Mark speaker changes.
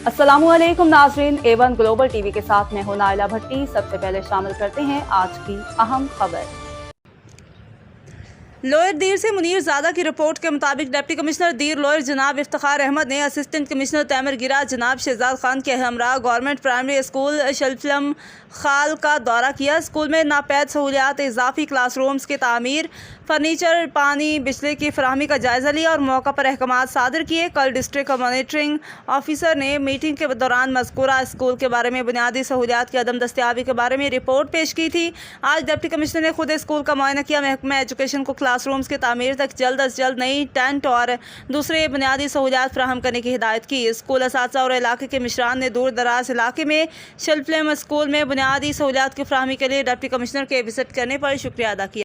Speaker 1: अस्सलामु अलैकुम नाजरीन, A1 ग्लोबल टीवी के साथ मैं हूं नाइला भट्टी। सबसे पहले शामिल करते हैं आज की अहम खबर। लोअर दीर से मुनीर ज़ादा की रिपोर्ट के मुताबिक डिप्टी कमिश्नर दीर लोअर जनाब इफ्तिखार अहमद ने असिस्टेंट कमिश्नर तैमूर गिरा जनाब शहजाद खान के हमरा गवर्नमेंट प्राइमरी स्कूल शलफलम खाल का दौरा किया। स्कूल में नापैद सहूलियात, इजाफी क्लासरूम्स की तामीर, फर्नीचर, पानी, बिजली की फराहमी का जायज़ा लिया और मौका पर अहकाम सादर किए। कल डिस्ट्रिक्ट मॉनिटरिंग ऑफिसर ने मीटिंग के दौरान मज़कूरा स्कूल के बारे में बुनियादी सहूलियात की अदम दस्तियाबी के बारे में रिपोर्ट पेश की थी। आज डिप्टी कमिश्नर ने खुद स्कूल का मुआयना किया। महकमा एजुकेशन को क्लासरूम्स की तामीर तक जल्द अज जल्द नई टेंट और दूसरे बुनियादी सहूलियात फराहम करने की हिदायत की। स्कूल असातिज़ा और इलाके के मिशरान ने दूर दराज इलाके में शलफलम स्कूल में बुनियादी सहूलियात की फराहमी के लिए डिप्टी कमिश्नर के विजिट करने पर शुक्रिया अदा किया।